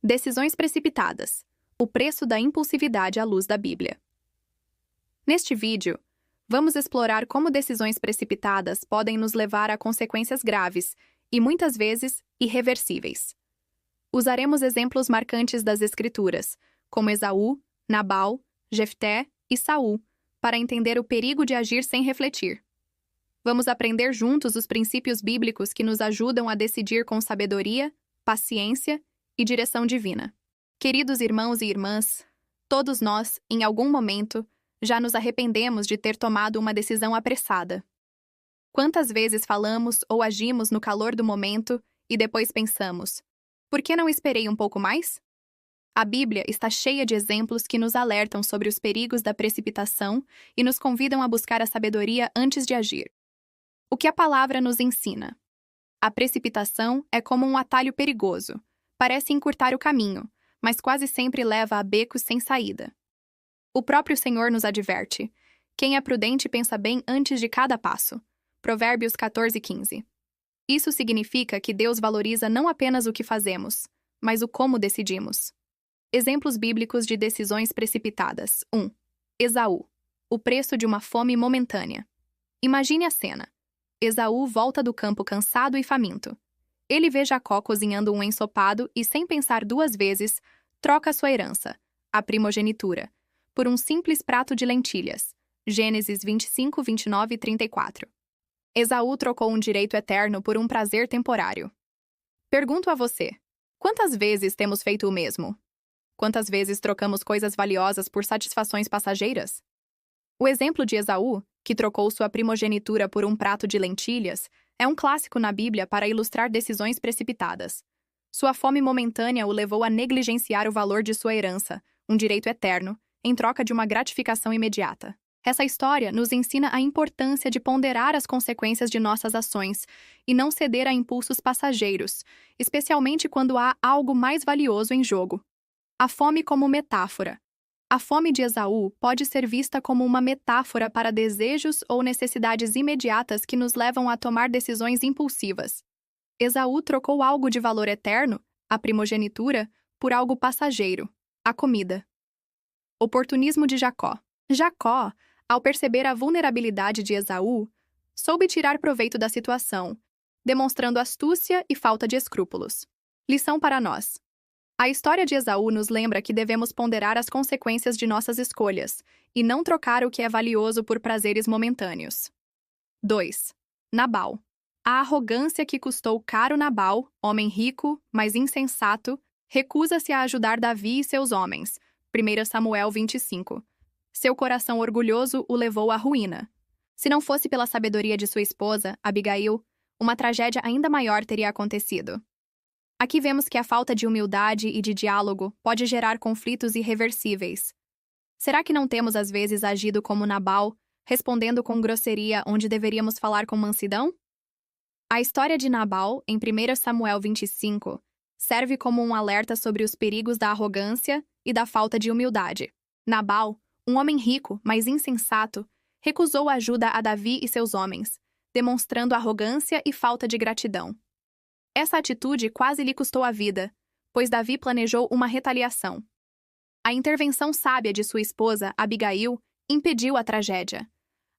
Decisões precipitadas. O preço da impulsividade à luz da Bíblia. Neste vídeo, vamos explorar como decisões precipitadas podem nos levar a consequências graves e, muitas vezes, irreversíveis. Usaremos exemplos marcantes das Escrituras, como Esaú, Nabal, Jefté e Saul, para entender o perigo de agir sem refletir. Vamos aprender juntos os princípios bíblicos que nos ajudam a decidir com sabedoria, paciência e direção divina. Queridos irmãos e irmãs, todos nós, em algum momento, já nos arrependemos de ter tomado uma decisão apressada. Quantas vezes falamos ou agimos no calor do momento e depois pensamos: por que não esperei um pouco mais? A Bíblia está cheia de exemplos que nos alertam sobre os perigos da precipitação e nos convidam a buscar a sabedoria antes de agir. O que a palavra nos ensina? A precipitação é como um atalho perigoso. Parece encurtar o caminho, mas quase sempre leva a becos sem saída. O próprio Senhor nos adverte: quem é prudente pensa bem antes de cada passo. Provérbios 14:15. Isso significa que Deus valoriza não apenas o que fazemos, mas o como decidimos. Exemplos bíblicos de decisões precipitadas. 1. Esaú. O preço de uma fome momentânea. Imagine a cena. Esaú volta do campo cansado e faminto. Ele vê Jacó cozinhando um ensopado e, sem pensar duas vezes, troca sua herança, a primogenitura, por um simples prato de lentilhas. Gênesis 25, 29 e 34. Esaú trocou um direito eterno por um prazer temporário. Pergunto a você: quantas vezes temos feito o mesmo? Quantas vezes trocamos coisas valiosas por satisfações passageiras? O exemplo de Esaú, que trocou sua primogenitura por um prato de lentilhas, é um clássico na Bíblia para ilustrar decisões precipitadas. Sua fome momentânea o levou a negligenciar o valor de sua herança, um direito eterno, em troca de uma gratificação imediata. Essa história nos ensina a importância de ponderar as consequências de nossas ações e não ceder a impulsos passageiros, especialmente quando há algo mais valioso em jogo. A fome como metáfora. A fome de Esaú pode ser vista como uma metáfora para desejos ou necessidades imediatas que nos levam a tomar decisões impulsivas. Esaú trocou algo de valor eterno, a primogenitura, por algo passageiro, a comida. Oportunismo de Jacó. Jacó, ao perceber a vulnerabilidade de Esaú, soube tirar proveito da situação, demonstrando astúcia e falta de escrúpulos. Lição para nós. A história de Esaú nos lembra que devemos ponderar as consequências de nossas escolhas e não trocar o que é valioso por prazeres momentâneos. 2. Nabal. A arrogância que custou caro Nabal, homem rico, mas insensato, recusa-se a ajudar Davi e seus homens. 1 Samuel 25. Seu coração orgulhoso o levou à ruína. Se não fosse pela sabedoria de sua esposa, Abigail, uma tragédia ainda maior teria acontecido. Aqui vemos que a falta de humildade e de diálogo pode gerar conflitos irreversíveis. Será que não temos às vezes agido como Nabal, respondendo com grosseria onde deveríamos falar com mansidão? A história de Nabal, em 1 Samuel 25, serve como um alerta sobre os perigos da arrogância e da falta de humildade. Nabal, um homem rico, mas insensato, recusou ajuda a Davi e seus homens, demonstrando arrogância e falta de gratidão. Essa atitude quase lhe custou a vida, pois Davi planejou uma retaliação. A intervenção sábia de sua esposa, Abigail, impediu a tragédia.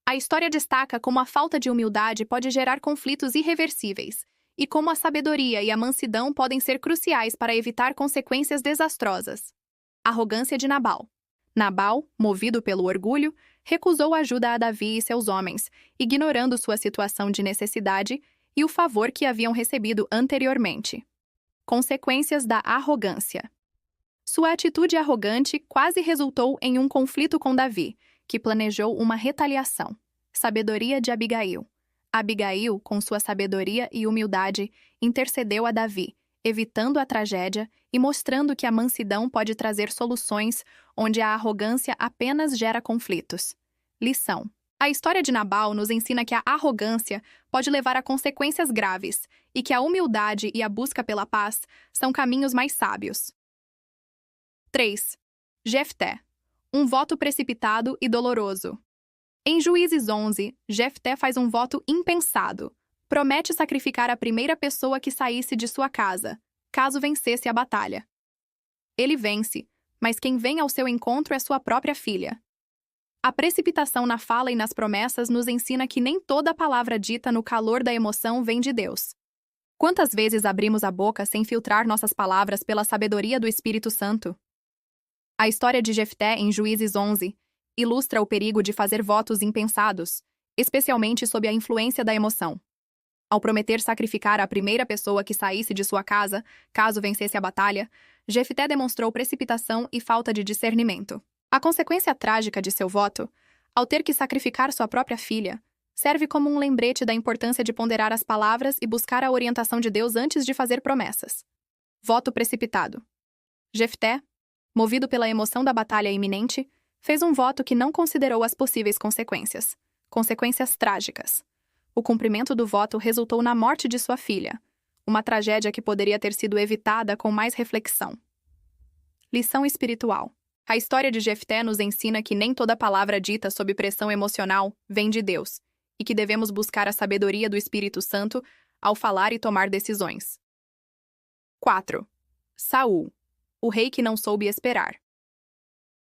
A história destaca como a falta de humildade pode gerar conflitos irreversíveis, e como a sabedoria e a mansidão podem ser cruciais para evitar consequências desastrosas. Arrogância de Nabal. Nabal, movido pelo orgulho, recusou ajuda a Davi e seus homens, ignorando sua situação de necessidade e o favor que haviam recebido anteriormente. Consequências da arrogância. Sua atitude arrogante quase resultou em um conflito com Davi, que planejou uma retaliação. Sabedoria de Abigail. Abigail, com sua sabedoria e humildade, intercedeu a Davi, evitando a tragédia e mostrando que a mansidão pode trazer soluções onde a arrogância apenas gera conflitos. Lição. A história de Nabal nos ensina que a arrogância pode levar a consequências graves e que a humildade e a busca pela paz são caminhos mais sábios. 3. Jefté. Um voto precipitado e doloroso. Em Juízes 11, Jefté faz um voto impensado. Promete sacrificar a primeira pessoa que saísse de sua casa, caso vencesse a batalha. Ele vence, mas quem vem ao seu encontro é sua própria filha. A precipitação na fala e nas promessas nos ensina que nem toda palavra dita no calor da emoção vem de Deus. Quantas vezes abrimos a boca sem filtrar nossas palavras pela sabedoria do Espírito Santo? A história de Jefté em Juízes 11 ilustra o perigo de fazer votos impensados, especialmente sob a influência da emoção. Ao prometer sacrificar a primeira pessoa que saísse de sua casa, caso vencesse a batalha, Jefté demonstrou precipitação e falta de discernimento. A consequência trágica de seu voto, ao ter que sacrificar sua própria filha, serve como um lembrete da importância de ponderar as palavras e buscar a orientação de Deus antes de fazer promessas. Voto precipitado. Jefté, movido pela emoção da batalha iminente, fez um voto que não considerou as possíveis consequências trágicas. O cumprimento do voto resultou na morte de sua filha, uma tragédia que poderia ter sido evitada com mais reflexão. Lição espiritual. A história de Jefté nos ensina que nem toda palavra dita sob pressão emocional vem de Deus, e que devemos buscar a sabedoria do Espírito Santo ao falar e tomar decisões. 4. Saul, o rei que não soube esperar.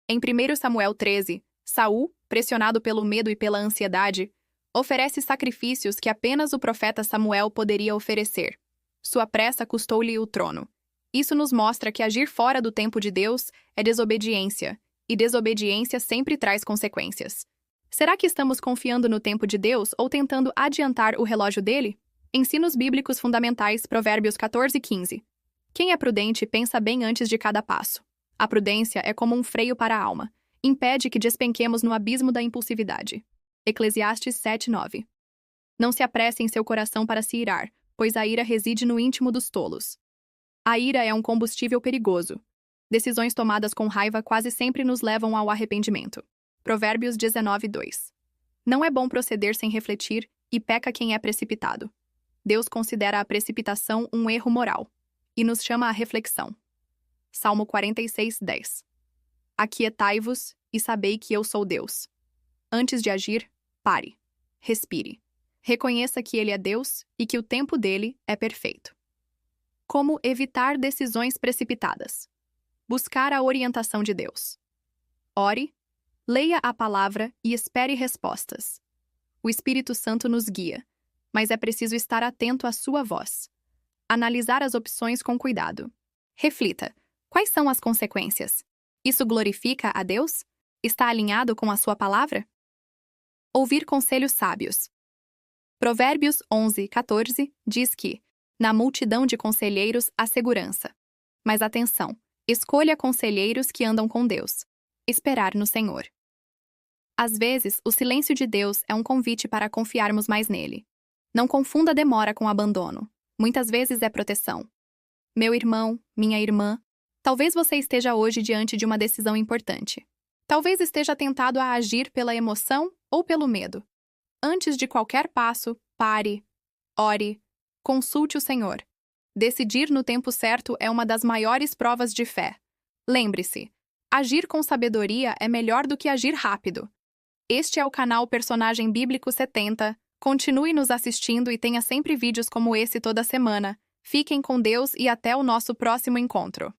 Em 1 Samuel 13, Saul, pressionado pelo medo e pela ansiedade, oferece sacrifícios que apenas o profeta Samuel poderia oferecer. Sua pressa custou-lhe o trono. Isso nos mostra que agir fora do tempo de Deus é desobediência, e desobediência sempre traz consequências. Será que estamos confiando no tempo de Deus ou tentando adiantar o relógio dele? Ensinos bíblicos fundamentais, Provérbios 14:15. Quem é prudente pensa bem antes de cada passo. A prudência é como um freio para a alma. Impede que despenquemos no abismo da impulsividade. Eclesiastes 7:9. Não se apresse em seu coração para se irar, pois a ira reside no íntimo dos tolos. A ira é um combustível perigoso. Decisões tomadas com raiva quase sempre nos levam ao arrependimento. Provérbios 19:2. Não é bom proceder sem refletir, e peca quem é precipitado. Deus considera a precipitação um erro moral, e nos chama à reflexão. Salmo 46:10. Aquietai-vos e sabei que eu sou Deus. Antes de agir, pare. Respire. Reconheça que Ele é Deus e que o tempo dele é perfeito. Como evitar decisões precipitadas? Buscar a orientação de Deus. Ore, leia a palavra e espere respostas. O Espírito Santo nos guia, mas é preciso estar atento à sua voz. Analisar as opções com cuidado. Reflita: quais são as consequências? Isso glorifica a Deus? Está alinhado com a sua palavra? Ouvir conselhos sábios. Provérbios 11:14 diz que, na multidão de conselheiros há segurança. Mas atenção, escolha conselheiros que andam com Deus. Esperar no Senhor. Às vezes, o silêncio de Deus é um convite para confiarmos mais nele. Não confunda demora com abandono. Muitas vezes é proteção. Meu irmão, minha irmã, talvez você esteja hoje diante de uma decisão importante. Talvez esteja tentado a agir pela emoção ou pelo medo. Antes de qualquer passo, pare, ore, consulte o Senhor. Decidir no tempo certo é uma das maiores provas de fé. Lembre-se, agir com sabedoria é melhor do que agir rápido. Este é o canal Personagem Bíblico 70. Continue nos assistindo e tenha sempre vídeos como esse toda semana. Fiquem com Deus e até o nosso próximo encontro.